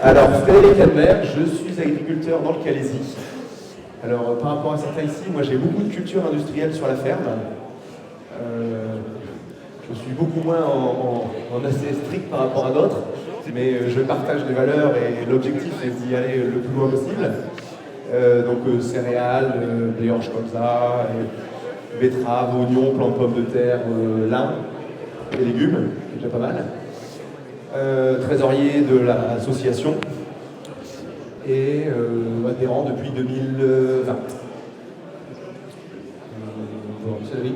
Alors, Frédéric Admer, je suis agriculteur dans le Calaisis. Alors, par rapport à certains ici, moi j'ai beaucoup de culture industrielle sur la ferme. Je suis beaucoup moins en assez strict par rapport à d'autres, mais je partage les valeurs et l'objectif c'est d'y aller le plus loin possible. Donc céréales, blé, orge, colza, betteraves, oignons, plantes de pommes de terre, lin et légumes, c'est déjà pas mal. Trésorier de l'association et adhérent depuis 2020. Bonjour, Cédric.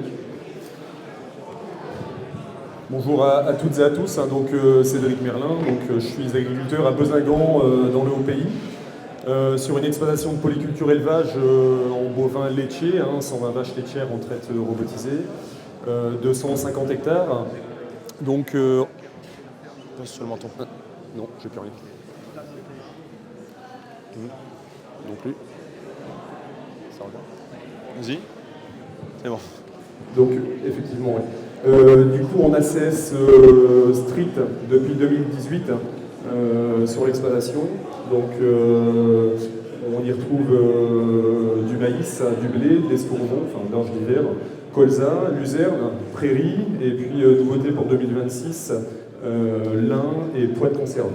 Bonjour à toutes et à tous, donc Cédric Merlin, je suis agriculteur à Bezingan dans le Haut-Pays, sur une exploitation de polyculture élevage en bovins laitiers, 120 vaches laitières en traite robotisée, 250 hectares. Donc, passe seulement ton... Non, j'ai plus rien. Non plus. Ça regarde. Vas-y. C'est bon. Donc, effectivement, oui. Du coup, en ACS strict depuis 2018 sur l'exploitation. Donc, on y retrouve du maïs, du blé, de l'escourgeon, enfin d'orge d'hiver, colza, luzerne, prairie, et puis nouveauté pour 2026, lin et pois de conserve.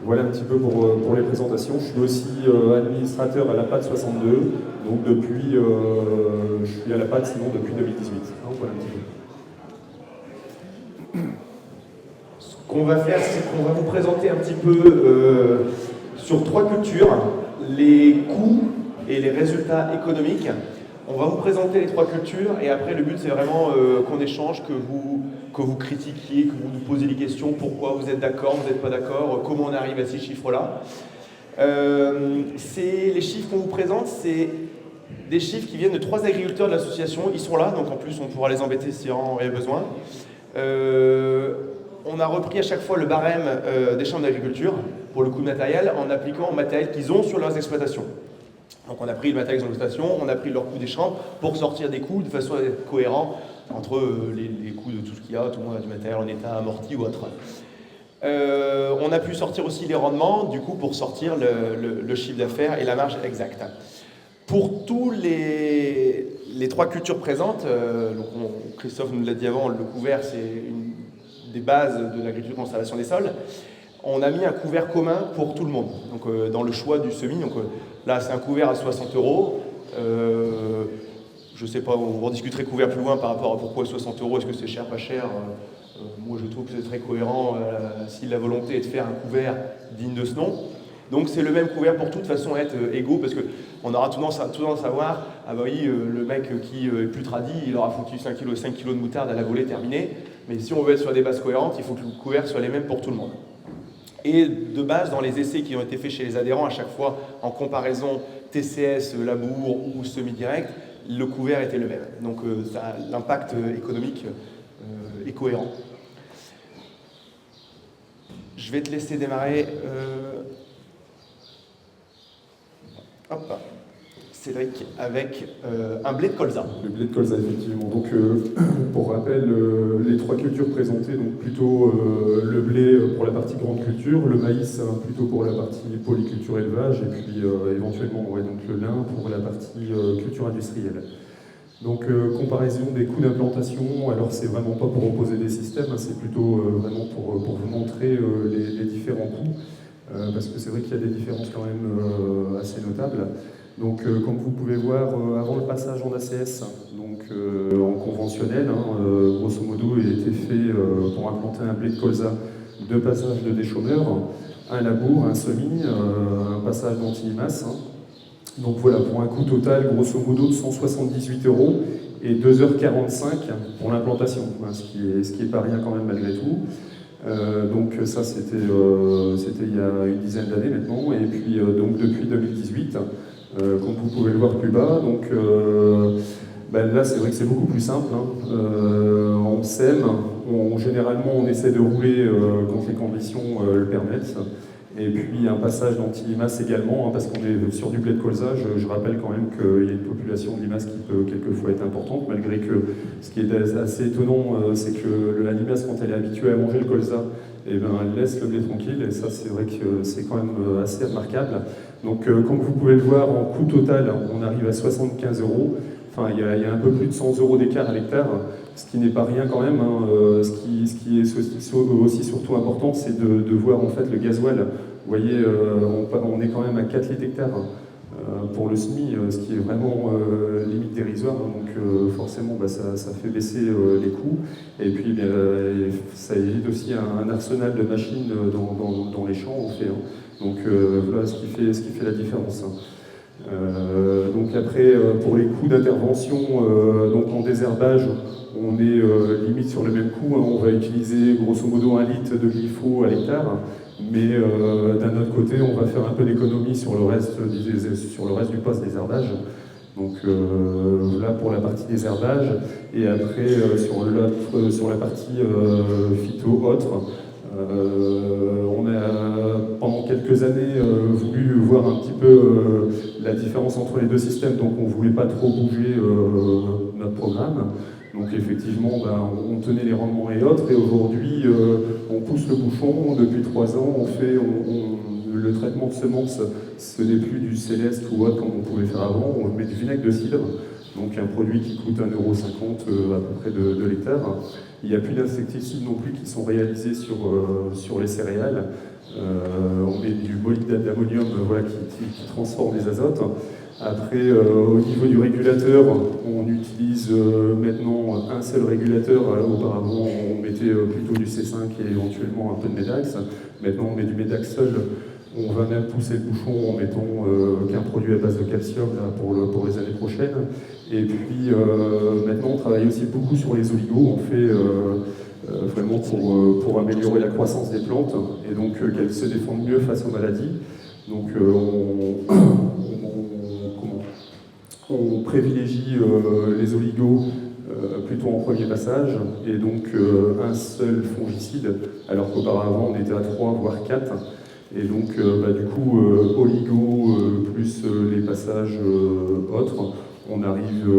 Voilà un petit peu pour les présentations. Je suis aussi administrateur à la PAT 62, donc depuis, je suis à la PAT sinon depuis 2018. Voilà un petit peu. Ce qu'on va faire, c'est qu'on va vous présenter un petit peu sur 3 cultures, les coûts et les résultats économiques. On va vous présenter les 3 cultures et après le but c'est vraiment qu'on échange, que vous critiquiez, que vous nous posiez des questions, pourquoi vous êtes d'accord, vous n'êtes pas d'accord, comment on arrive à ces chiffres-là. Les chiffres qu'on vous présente, c'est des chiffres qui viennent de 3 agriculteurs de l'association. Ils sont là, donc en plus on pourra les embêter si on en avait besoin. On a repris à chaque fois le barème des chambres d'agriculture pour le coût de matériel en appliquant au matériel qu'ils ont sur leurs exploitations. Donc on a pris le matériel qu'ils ont sur l'exploitation, on a pris leur coût des chambres pour sortir des coûts de façon à être cohérent entre les coûts de tout ce qu'il y a, tout le monde a du matériel en état amorti ou autre. On a pu sortir aussi les rendements, du coup, pour sortir le chiffre d'affaires et la marge exacte. Pour tous les 3 cultures présentes, Christophe nous l'a dit avant, le couvert c'est une des bases de l'agriculture de conservation des sols. On a mis un couvert commun pour tout le monde, donc dans le choix du semis. Donc là c'est un couvert à 60 €. Je ne sais pas, on rediscuterait couvert plus loin par rapport à pourquoi 60 €, est-ce que c'est cher, pas cher. Moi je trouve que c'est très cohérent si la volonté est de faire un couvert digne de ce nom. Donc c'est le même couvert pour toute façon être égaux, parce qu'on aura tendance à savoir, ah bah oui, le mec qui est plus tradit, il aura foutu 5 kg de moutarde à la volée, terminé. Mais si on veut être sur des bases cohérentes, il faut que le couvert soit les mêmes pour tout le monde. Et de base, dans les essais qui ont été faits chez les adhérents, à chaque fois en comparaison TCS, labour ou semi-direct, le couvert était le même. Donc l'impact économique est cohérent. Je vais te laisser démarrer. Cédric, avec un blé de colza. Le blé de colza, effectivement. Donc, pour rappel, les 3 cultures présentées, donc plutôt le blé pour la partie grande culture, le maïs plutôt pour la partie polyculture élevage, et puis éventuellement donc le lin pour la partie culture industrielle. Donc, comparaison des coûts d'implantation, alors c'est vraiment pas pour opposer des systèmes, c'est plutôt vraiment pour vous montrer les différents coûts, parce que c'est vrai qu'il y a des différences quand même assez notables. Donc, comme vous pouvez voir, avant le passage en ACS, donc en conventionnel, grosso modo, il a été fait pour implanter un blé de colza, 2 passages de déchômeurs, un labour, un semis, un passage d'antilimace. Donc voilà, pour un coût total, grosso modo, de 178 € et 2h45 pour l'implantation, ce qui est pas rien quand même malgré tout. Donc ça, c'était il y a une dizaine d'années maintenant, et puis donc depuis 2018. Comme vous pouvez le voir plus bas, donc là c'est vrai que c'est beaucoup plus simple. On sème, généralement on essaie de rouler quand les conditions le permettent, Et puis un passage d'anti-limaces également, parce qu'on est sur du blé de colza. Je rappelle quand même qu'il y a une population de limaces qui peut quelquefois être importante, malgré que ce qui est assez étonnant, c'est que la limace, quand elle est habituée à manger le colza, eh ben, elle laisse le blé tranquille, et ça c'est vrai que c'est quand même assez remarquable. Donc comme vous pouvez le voir, en coût total, on arrive à 75 euros. Enfin, il y a un peu plus de 100 euros d'écart à l'hectare, ce qui n'est pas rien quand même. Ce qui est aussi surtout important, c'est de voir en fait le gasoil. Vous voyez, on est quand même à 4 litres hectare pour le SMI, ce qui est vraiment limite dérisoire. Donc forcément, ça fait baisser les coûts. Et puis, ça évite aussi un arsenal de machines dans les champs, on fait. Donc voilà ce qui fait la différence. Donc après, pour les coûts d'intervention, donc en désherbage, on est limite sur le même coût. On va utiliser grosso modo 1 litre de glypho à l'hectare, mais d'un autre côté, on va faire un peu d'économie sur le reste du post-désherbage. Donc là pour la partie désherbage, et après sur la partie phyto-autre, on a pendant quelques années voulu voir un petit peu la différence entre les deux systèmes, donc on ne voulait pas trop bouger notre programme. Donc effectivement, on tenait les rendements et autres, et aujourd'hui on pousse le bouchon. Depuis 3 ans, le traitement de semences, ce n'est plus du céleste ou autre comme on pouvait faire avant, on met du vinaigre de cidre, donc un produit qui coûte 1,50 € à peu près de l'hectare. Il n'y a plus d'insecticides non plus qui sont réalisés sur les céréales. On met du molybdate d'ammonium qui transforme les azotes. Après, au niveau du régulateur, on utilise maintenant un seul régulateur. Auparavant, on mettait plutôt du C5 et éventuellement un peu de Medax. Maintenant, on met du Medax seul. On va même pousser le bouchon en mettant qu'un produit à base de calcium là, pour les années prochaines. Et puis, maintenant, on travaille aussi beaucoup sur les oligos. On fait vraiment pour améliorer la croissance des plantes et donc qu'elles se défendent mieux face aux maladies. Donc, on privilégie les oligos plutôt en premier passage, et donc un seul fongicide, alors qu'auparavant on était à 3 voire 4. Et donc du coup, oligo plus les passages autres, on arrive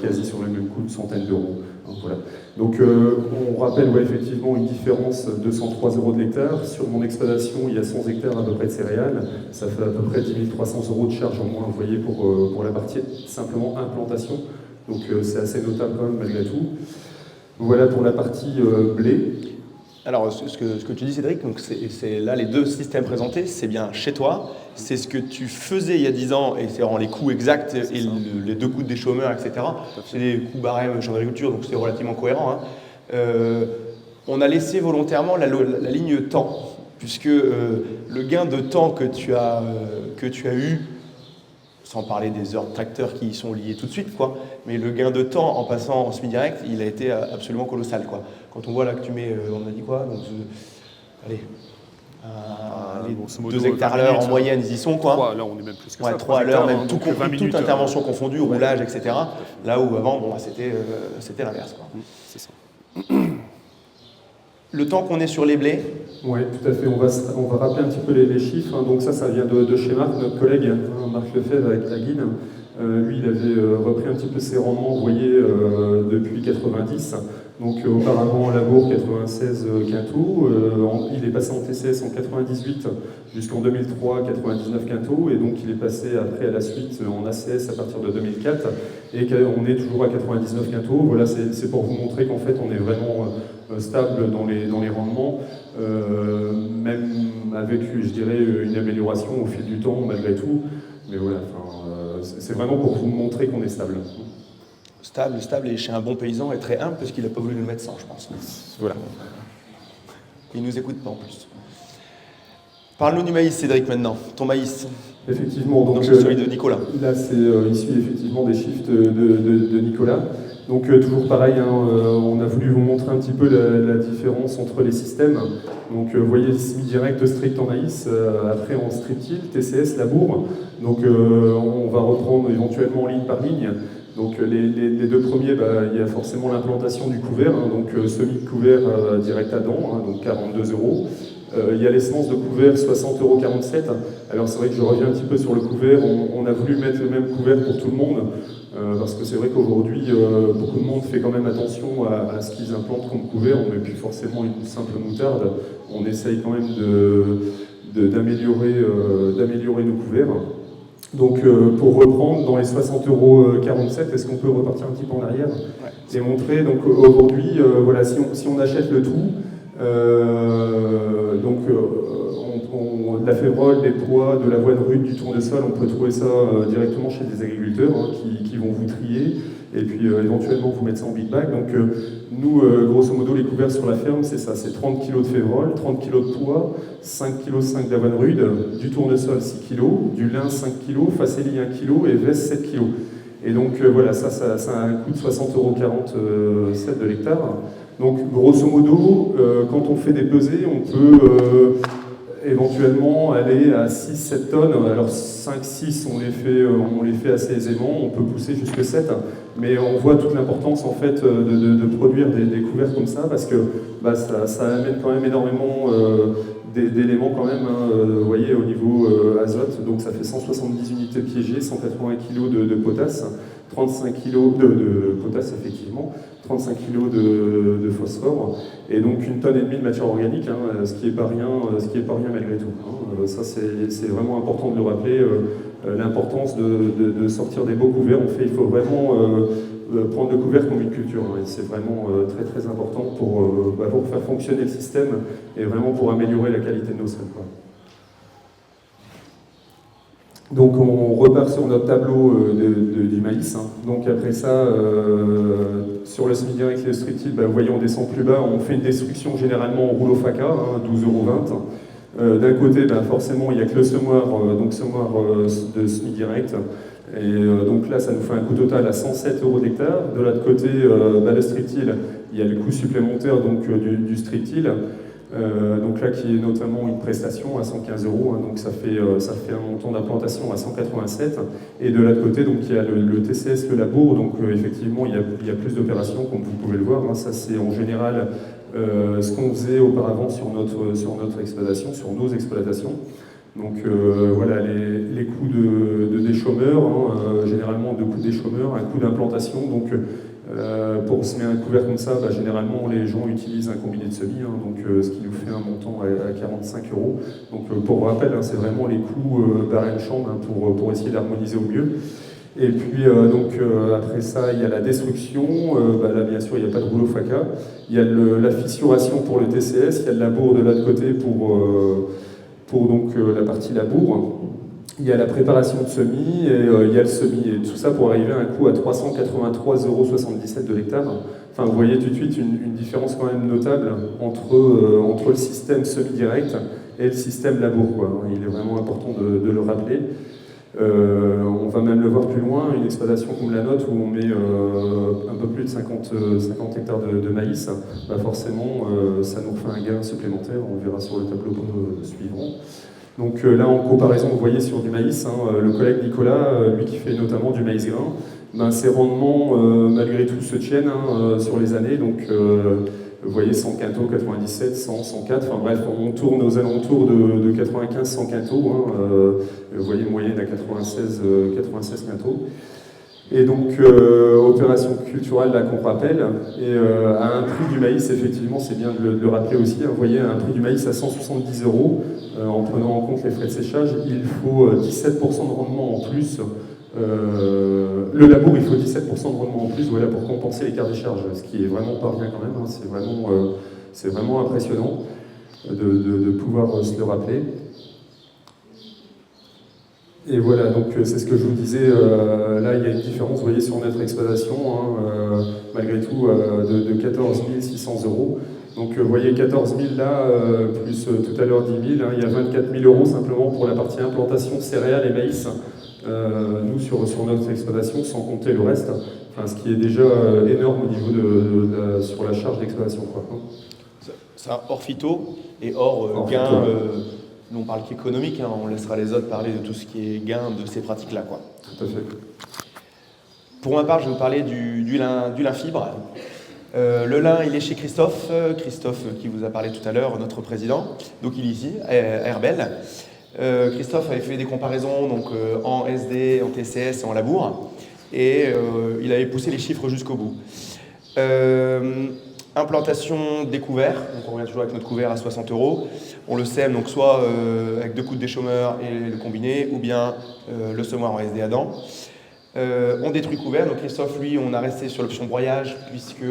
quasi sur le même coût de centaines d'euros. Voilà. Donc on rappelle effectivement une différence de 103 € de l'hectare. Sur mon exploitation, il y a 100 hectares à peu près de céréales. Ça fait à peu près 10 300 € de charge en moins, vous voyez, pour la partie simplement implantation. Donc c'est assez notable quand même malgré tout. Voilà pour la partie blé. Alors, ce que tu dis, Cédric, donc c'est là les deux systèmes présentés, c'est bien chez toi, c'est ce que tu faisais il y a 10 ans, et c'est vraiment les coûts exacts et les 2 coûts des chômeurs, etc. C'est des coûts barèmes champ d'agriculture, donc c'est relativement cohérent. On a laissé volontairement la ligne temps, puisque le gain de temps que tu as eu, sans parler des heures de tracteur qui y sont liées tout de suite, mais le gain de temps en passant en semi-direct, il a été absolument colossal, Quand on voit là que tu mets, on a dit quoi, donc, allez, les 2 hectares à l'heure en moyenne, ils y sont, 3, là on est même plus que ça. 3 à l'heure, même tout compris, toute intervention confondue, roulage, etc. Là où avant, c'était l'inverse, C'est ça. Le temps qu'on est sur les blés. Oui, tout à fait. On va rappeler un petit peu les chiffres. Donc ça vient de chez Marc, notre collègue, Marc Lefebvre avec la Guine. Lui, il avait repris un petit peu ses rendements, vous voyez, depuis 90. Donc auparavant en labour 96 quintaux, il est passé en TCS en 98 jusqu'en 2003 99 quintaux, et donc il est passé après à la suite en ACS à partir de 2004, et on est toujours à 99 quintaux. Voilà, c'est pour vous montrer qu'en fait on est vraiment stable dans les rendements, même avec, je dirais, une amélioration au fil du temps malgré tout. Mais voilà, c'est vraiment pour vous montrer qu'on est stable. Stable, et chez un bon paysan est très humble parce qu'il n'a pas voulu nous mettre 100, je pense. Voilà. Il ne nous écoute pas en plus. Parle-nous du maïs, Cédric, maintenant. Ton maïs. Effectivement. Donc celui de Nicolas. Là, c'est issu effectivement des chiffres de Nicolas. Donc toujours pareil, on a voulu vous montrer un petit peu la différence entre les systèmes. Donc vous voyez, semi-direct strict en maïs, après en striptil, TCS, labour. Donc on va reprendre éventuellement ligne par ligne. Donc les 2 premiers, il y a forcément l'implantation du couvert, donc semi-couvert direct à dents, donc 42 €. Il y a les semences de couvert 60,47 €. Alors c'est vrai que je reviens un petit peu sur le couvert, on a voulu mettre le même couvert pour tout le monde, parce que c'est vrai qu'aujourd'hui, beaucoup de monde fait quand même attention à ce qu'ils implantent comme couvert. On ne met plus forcément une simple moutarde, on essaye quand même d'améliorer nos couverts. Donc pour reprendre, dans les 60,47 €, est-ce qu'on peut repartir un petit peu en arrière et montrer, donc aujourd'hui, voilà, si on achète le tout, de la févrole, des pois, de l'avoine rude, du tournesol, on peut trouver ça directement chez des agriculteurs qui vont vous trier et puis éventuellement vous mettre ça en big bag. Donc nous, grosso modo, les couverts sur la ferme, c'est ça, c'est 30 kg de févrole, 30 kg de pois, 5,5 kg d'avoine rude, du tournesol 6 kg, du lin 5 kg, facélie 1 kg et veste 7 kg. Et donc voilà, ça a un coût de 60,47 € de l'hectare. Donc grosso modo, quand on fait des pesées, on peut éventuellement aller à 6-7 tonnes. Alors 5-6, on les fait assez aisément, on peut pousser jusqu'à 7, mais on voit toute l'importance en fait de produire des couverts comme ça, parce que ça amène quand même énormément d'éléments quand même, vous voyez, au niveau azote. Donc ça fait 170 unités piégées, 180 kg de potasse, 35 kg de potasse effectivement, 35 kg de phosphore, et donc 1,5 tonne de matière organique, ce qui n'est pas rien malgré tout. Ça c'est vraiment important de le rappeler, l'importance de sortir des beaux couverts. Il faut vraiment prendre le couvert comme une culture, et c'est vraiment très très important pour faire fonctionner le système et vraiment pour améliorer la qualité de nos sols, quoi. Donc on repart sur notre tableau du maïs. Donc après ça, sur le semi-direct et le strip-till, vous voyez, on descend plus bas, on fait une destruction généralement en rouleau FACA, 12,20 €. D'un côté, forcément, il n'y a que le semoir, semoir de semi-direct. Et donc là, ça nous fait un coût total à 107 € d'hectare. De l'autre côté, le strip-till, il y a le coût supplémentaire du strip-till. Donc là, qui est notamment une prestation à 115 €, donc ça fait un montant d'implantation à 187. Et de l'autre côté, donc, il y a le TCS, le labour, donc effectivement, il y a plus d'opérations, comme vous pouvez le voir. Ça, c'est en général ce qu'on faisait auparavant sur notre exploitation, sur nos exploitations. Donc voilà, les coûts des chômeurs, généralement 2 coûts des chômeurs, un coût d'implantation. Donc pour semer un couvert comme ça, généralement les gens utilisent un combiné de semis, ce qui nous fait un montant à 45 €. Donc pour rappel, c'est vraiment les coûts barème chambre pour essayer d'harmoniser au mieux. Et puis après ça, il y a la destruction. Là, bien sûr, il n'y a pas de rouleau FACA. Il y a la fissuration pour le TCS, il y a le labour de l'autre côté pour la partie labour. Il y a la préparation de semis et il y a le semis. Et tout ça pour arriver à un coût à 383,77 € de l'hectare. Enfin, vous voyez tout de suite une différence quand même notable entre le système semi-direct et le système labour, quoi. Il est vraiment important de le rappeler. On va même le voir plus loin, une exploitation comme la nôtre où on met un peu plus de 50 hectares de maïs, forcément ça nous refait un gain supplémentaire, on verra sur le tableau suivant. Donc là, en comparaison, vous voyez sur du maïs, le collègue Nicolas, lui qui fait notamment du maïs grain, ses rendements malgré tout se tiennent sur les années. Donc vous voyez 100 quintaux, 97, 100, 104, enfin bref, on tourne aux alentours de 95-100 quintaux. Vous voyez une moyenne à 96 quintaux. Et donc, opération culturelle là qu'on rappelle, et à un prix du maïs, effectivement, c'est bien de le rappeler aussi, vous voyez, un prix du maïs à 170 €, en prenant en compte les frais de séchage, il faut 17% de rendement en plus. Le labour, il faut 17% de rendement en plus, voilà, pour compenser l'écart des charges, ce qui est vraiment pas rien quand même, c'est vraiment impressionnant de pouvoir se le rappeler. Et voilà, donc c'est ce que je vous disais, là il y a une différence, vous voyez, sur notre exploitation, malgré tout, de 14 600 €. Donc vous voyez 14 000 là, plus tout à l'heure 10 000, il y a 24 000 € simplement pour la partie implantation céréales et maïs, nous sur notre exploitation, sans compter le reste, ce qui est déjà énorme au niveau sur la charge d'exploitation, quoi. Ça, hors phyto et hors gain. Nous on parle qu'économique, on laissera les autres parler de tout ce qui est gain de ces pratiques-là, quoi. Tout à fait. Pour ma part, je vais vous parler du lin fibre. Le lin, il est chez Christophe, Christophe qui vous a parlé tout à l'heure, notre président, donc il est ici, à Herbel. Christophe avait fait des comparaisons donc, en SD, en TCS et en labour, et il avait poussé les chiffres jusqu'au bout. Implantation des couverts, donc on revient toujours avec notre couvert à 60 €. On le sème donc soit avec 2 coups de déchaumeur et le combiné, ou bien le semoir en SD à dents. On détruit couvert, donc Christophe, lui, on a resté sur l'option broyage, puisque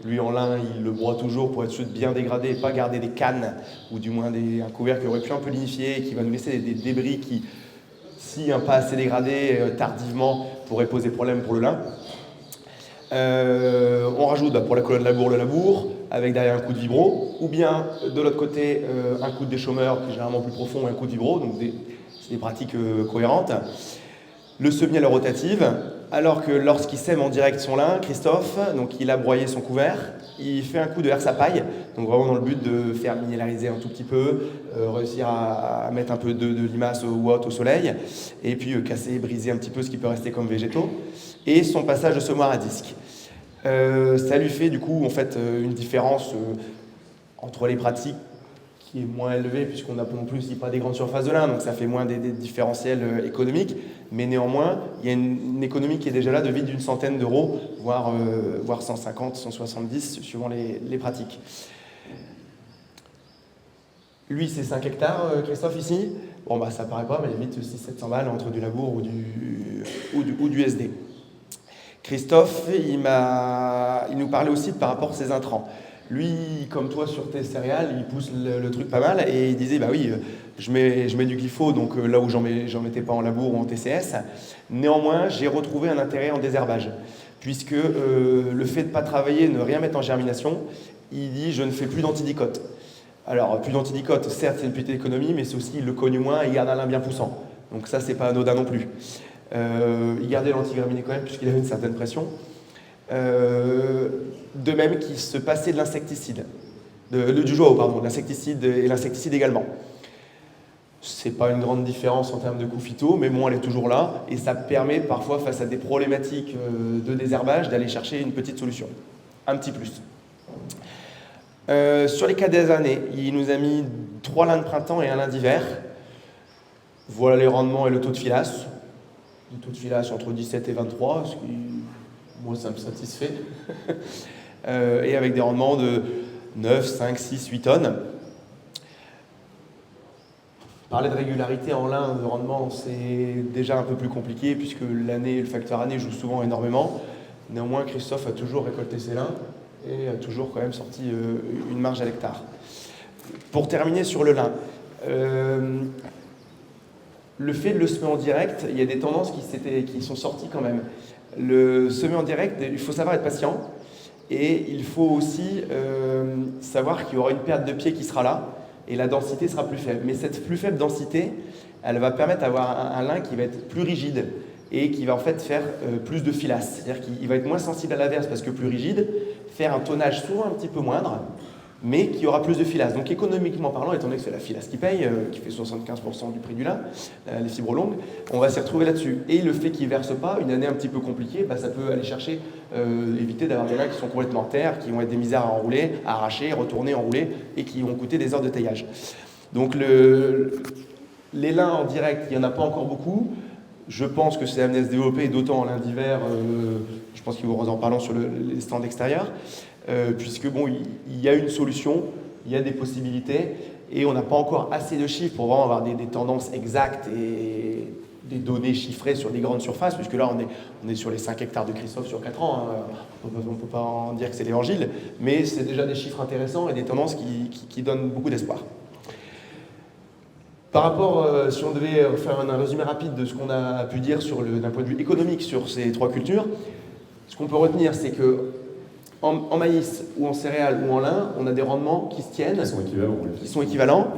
lui en lin, il le broie toujours pour être sûr de bien dégrader et pas garder des cannes, ou du moins un couvert qui aurait pu un peu lignifier et qui va nous laisser des débris qui, si pas assez dégradés tardivement, pourraient poser problème pour le lin. On rajoute pour la colonne labour le labour, avec derrière un coup de vibro, ou bien de l'autre côté un coup de déchaumeur qui est généralement plus profond et un coup de vibro, donc c'est des pratiques cohérentes. Le semis à la rotative, alors que lorsqu'il sème en direct son lin, Christophe, donc il a broyé son couvert, il fait un coup de herse à paille, donc vraiment dans le but de faire minéraliser un tout petit peu, réussir à mettre un peu de limace ou autre au soleil, et puis casser, briser un petit peu ce qui peut rester comme végétaux, et son passage de semoir à disque. Ça lui fait du coup en fait une différence entre les pratiques qui est moins élevée, puisqu'on n'a non plus pas des grandes surfaces de lin, donc ça fait moins des différentiels économiques, mais néanmoins, il y a une économie qui est déjà là de vide d'une centaine d'euros, voire 150, 170, suivant les pratiques. Lui, c'est 5 hectares, Christophe, ici. Bon, bah ça paraît pas, mais limite 600-700 balles entre du labour ou du SD. Christophe, il nous parlait aussi par rapport à ses intrants. Lui, comme toi sur tes céréales, il pousse le truc pas mal et il disait bah oui, je mets du glypho donc là où j'en mettais pas en labour ou en TCS. Néanmoins, j'ai retrouvé un intérêt en désherbage, puisque le fait de ne pas travailler, ne rien mettre en germination, il dit je ne fais plus d'antidicote. Alors plus d'antidicote, certes c'est une petite économie, mais c'est aussi il le cogne moins et il garde un lin bien poussant. Donc ça c'est pas anodin non plus. Il gardait l'antigraminé quand même puisqu'il avait une certaine pression. De même qu'il se passait de l'insecticide, du joao, pardon, de l'insecticide et l'insecticide également. C'est pas une grande différence en termes de coût phyto, mais bon, elle est toujours là, et ça permet parfois, face à des problématiques de désherbage, d'aller chercher une petite solution, un petit plus. Sur les 4 des années, il nous a mis 3 lins de printemps et un lin d'hiver. Voilà les rendements et le taux de filasse. Le taux de filasse entre 17 et 23, ce qui, moi, ça me satisfait. Et avec des rendements de 9, 5, 6, 8 tonnes. Parler de régularité en lin de rendement, c'est déjà un peu plus compliqué puisque l'année, le facteur année joue souvent énormément. Néanmoins, Christophe a toujours récolté ses lins et a toujours quand même sorti une marge à l'hectare. Pour terminer sur le lin, le fait de le semer en direct, il y a des tendances qui sont sorties quand même. Le semer en direct, il faut savoir être patient et il faut aussi savoir qu'il y aura une perte de pied qui sera là et la densité sera plus faible. Mais cette plus faible densité, elle va permettre d'avoir un lin qui va être plus rigide et qui va en fait faire plus de filasse. C'est-à-dire qu'il va être moins sensible à l'averse parce que plus rigide, faire un tonnage souvent un petit peu moindre, mais qui aura plus de filasse. Donc économiquement parlant, étant donné que c'est la filasse qui paye, qui fait 75% du prix du lin, les fibres longues, on va s'y retrouver là-dessus. Et le fait qu'il ne verse pas, une année un petit peu compliquée, ça peut aller chercher, éviter d'avoir des lins qui sont complètement terre, qui vont être des misères à enrouler, à arracher, retourner, enrouler, et qui vont coûter des heures de taillage. Donc les lins en direct, il n'y en a pas encore beaucoup. Je pense que c'est amené à se développer, d'autant en lin d'hiver, je pense qu'ils vous en parlent sur les stands extérieurs. Puisque bon, il y a une solution, il y a des possibilités, et on n'a pas encore assez de chiffres pour vraiment avoir des tendances exactes et des données chiffrées sur les grandes surfaces, puisque là on est sur les 5 hectares de Christophe sur 4 ans, hein. On ne peut pas en dire que c'est l'évangile, mais c'est déjà des chiffres intéressants et des tendances qui donnent beaucoup d'espoir. Par rapport, si on devait faire un résumé rapide de ce qu'on a pu dire d'un point de vue économique sur ces 3 cultures, ce qu'on peut retenir, c'est que en maïs ou en céréales ou en lin, on a des rendements qui se tiennent, qui sont équivalents.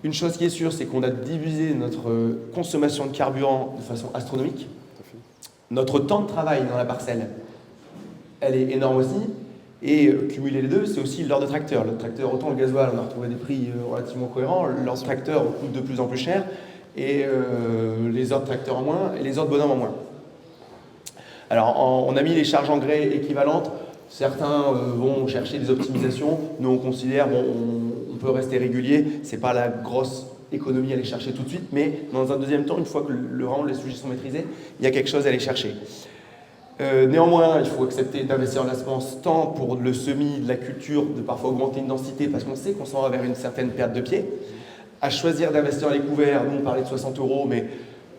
Une chose qui est sûre, c'est qu'on a divisé notre consommation de carburant de façon astronomique. Notre temps de travail dans la parcelle, elle est énorme aussi. Et cumuler les deux, c'est aussi l'heure de tracteur. Le tracteur, autant le gasoil, on a retrouvé des prix relativement cohérents. L'heure de tracteur coûte de plus en plus cher. Et les heures de tracteur en moins, et les heures de bonhomme en moins. Alors, on a mis les charges engrais équivalentes. Certains vont chercher des optimisations. Nous, on considère, bon, on peut rester régulier. C'est pas la grosse économie à aller chercher tout de suite, mais dans un deuxième temps, une fois que vraiment les sujets sont maîtrisés, il y a quelque chose à aller chercher. Néanmoins, il faut accepter d'investir en la semence tant pour le semis, de la culture, de parfois augmenter une densité, parce qu'on sait qu'on s'en va vers une certaine perte de pied. À choisir d'investir dans les couverts, nous on parlait de 60 €, mais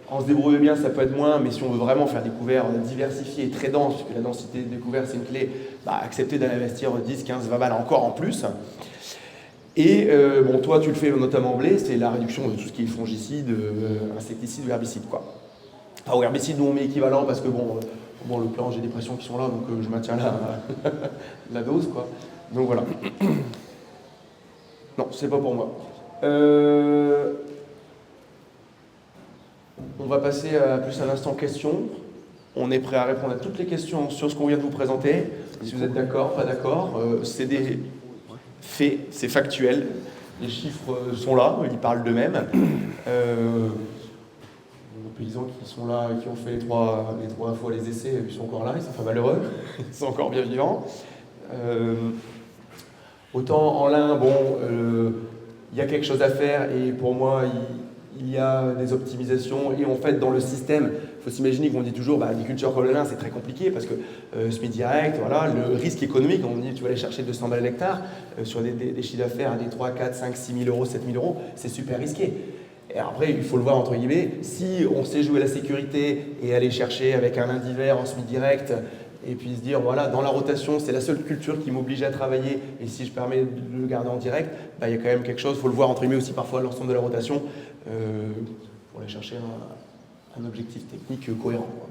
en se débrouillant bien, ça peut être moins, mais si on veut vraiment faire des couverts diversifiés et très denses, puisque la densité des couverts c'est une clé, accepter d'investir 10, 15, 20 balles encore en plus. Et bon, toi tu le fais notamment en blé, c'est la réduction de tout ce qui est fongicide, insecticide ou herbicide, quoi. Enfin, au herbicide, nous on met équivalent parce que bon, le plan, j'ai des pressions qui sont là, donc je maintiens la dose, quoi. Donc voilà. Non, c'est pas pour moi. On va passer plus à l'instant questions. On est prêt à répondre à toutes les questions sur ce qu'on vient de vous présenter. Si vous êtes d'accord, pas d'accord, c'est des faits, c'est factuel. Les chiffres sont là, ils parlent d'eux-mêmes. Les paysans qui sont là, qui ont fait les trois fois les essais, ils sont encore là, ils sont pas malheureux, ils sont encore bien vivants. Autant en lin, bon, il y a quelque chose à faire et pour moi, il y a des optimisations et en fait, dans le système, il faut s'imaginer qu'on dit toujours, l'agriculture comme le lin, c'est très compliqué parce que SMIC direct, voilà, le risque économique, on dit tu vas aller chercher 200 balles à l'hectare sur des chiffres d'affaires à des 3, 4, 5, 6 000 €, 7 000 €, c'est super risqué. Et après, il faut le voir entre guillemets, si on sait jouer la sécurité et aller chercher avec un lin d'hiver en semi-direct, et puis se dire, voilà, dans la rotation, c'est la seule culture qui m'oblige à travailler, et si je permets de le garder en direct, il y a quand même quelque chose, il faut le voir entre guillemets aussi parfois l'ensemble de la rotation, pour aller chercher un objectif technique cohérent, quoi.